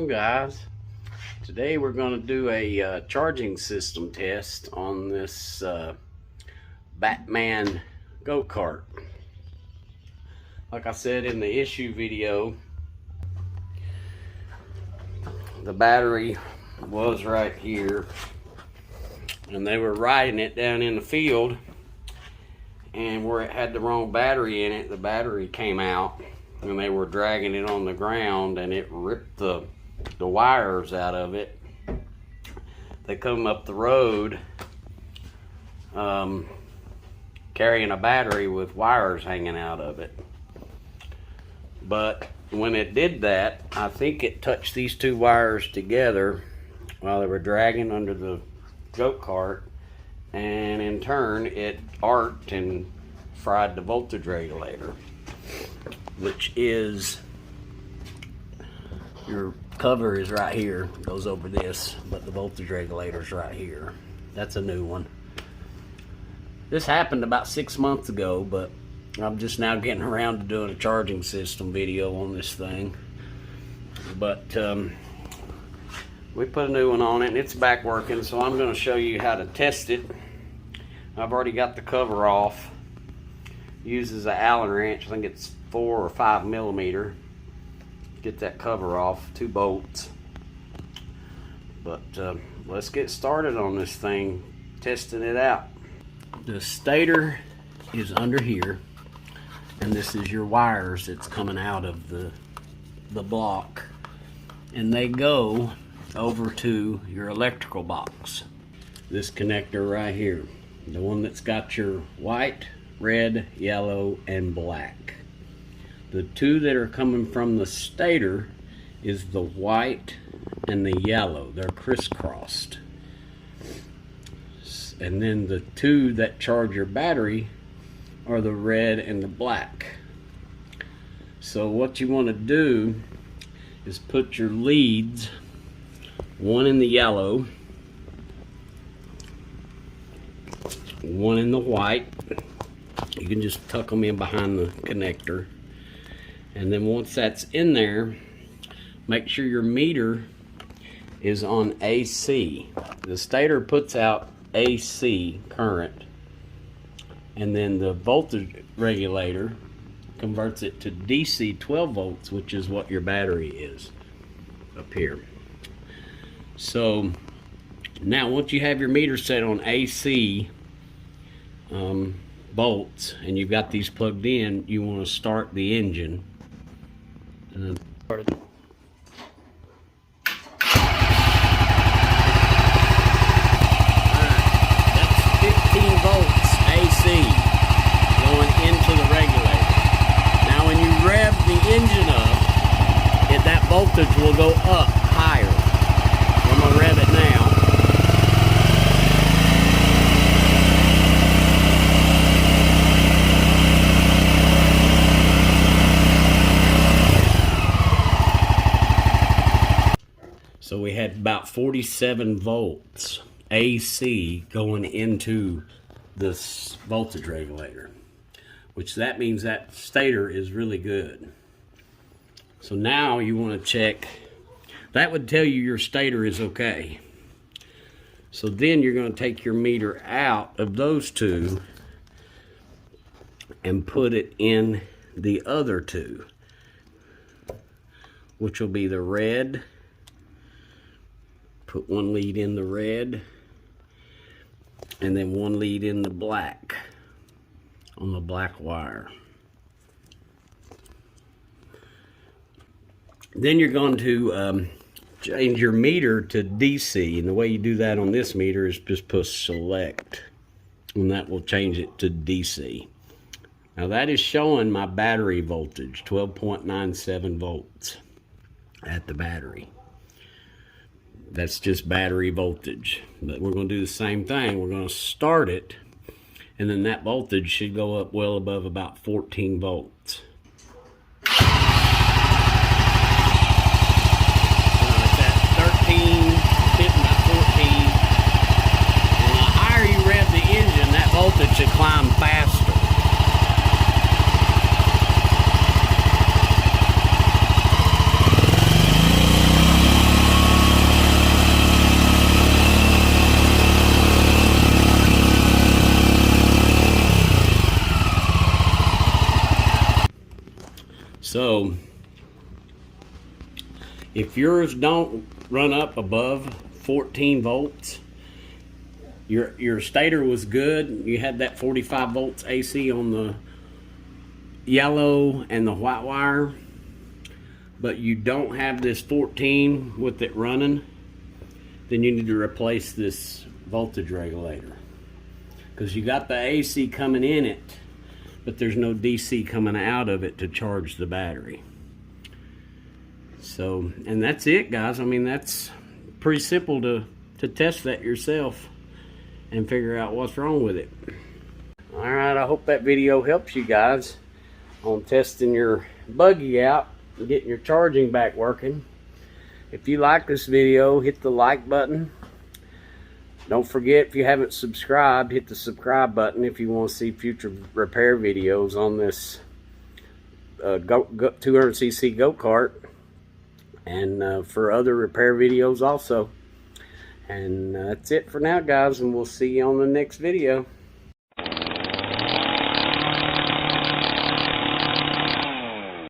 on, guys? Today we're going to do a charging system test on this Batman go-kart. Like I said in the issue video, the battery was right here and they were riding it down in the field, and where it had the wrong battery in it, the battery came out and they were dragging it on the ground and it ripped the wires out of it. They come up the road carrying a battery with wires hanging out of it. But when it did that, I think it touched these two wires together while they were dragging under the go-kart, and in turn it arced and fried the voltage regulator, which is, your cover is right here, goes over this, but the voltage regulator is right here. That's a new one. This happened about 6 months ago, but I'm just now getting around to doing a charging system video on this thing. But we put a new one on it and it's back working, so I'm going to show you how to test it. I've already got the cover off. Uses an Allen wrench, I think it's 4 or 5 millimeter. Get that cover off, 2 bolts. But let's get started on this thing, testing it out. The stator is under here, and this is your wires that's coming out of the block, and they go over to your electrical box. This connector right here, the one that's got your white, red, yellow, and black. The two that are coming from the stator is the white and the yellow. They're crisscrossed. And then the two that charge your battery are the red and the black. So what you want to do is put your leads, one in the yellow, one in the white. You can just tuck them in behind the connector. And then once that's in there, make sure your meter is on AC. The stator puts out AC current, and then the voltage regulator converts it to DC 12 volts, which is what your battery is up here. So now once you have your meter set on AC volts and you've got these plugged in, you want to start the engine. And then start it. Volts AC going into the regulator. Now when you rev the engine up, that voltage will go up higher. I'm going to rev it now. So we had about 47 volts AC going into this voltage regulator, which that means that stator is really good. So now you want to check, that would tell you your stator is okay. So then you're going to take your meter out of those two and put it in the other two, which will be the red. Put one lead in the red and then one lead in the black on the black wire. Then you're going to change your meter to DC, and the way you do that on this meter is just push select, and that will change it to DC. Now that is showing my battery voltage, 12.97 volts at the battery. That's just battery voltage. But we're going to do the same thing. We're going to start it, and then that voltage should go up well above about 14 volts. It's at 13, hitting about 14. And the higher you rev the engine, that voltage should climb faster. So if yours don't run up above 14 volts, your stator was good. You had that 45 volts AC on the yellow and the white wire, but you don't have this 14 with it running, then you need to replace this voltage regulator, because you got the AC coming in it, but there's no DC coming out of it to charge the battery. So, and that's it, guys. I mean, that's pretty simple to test that yourself and figure out what's wrong with it. All right, I hope that video helps you guys on testing your buggy out and getting your charging back working. If you like this video, hit the like button. Don't forget, if you haven't subscribed, hit the subscribe button if you want to see future repair videos on this 200cc go-kart, and for other repair videos also. And that's it for now, guys, and we'll see you on the next video.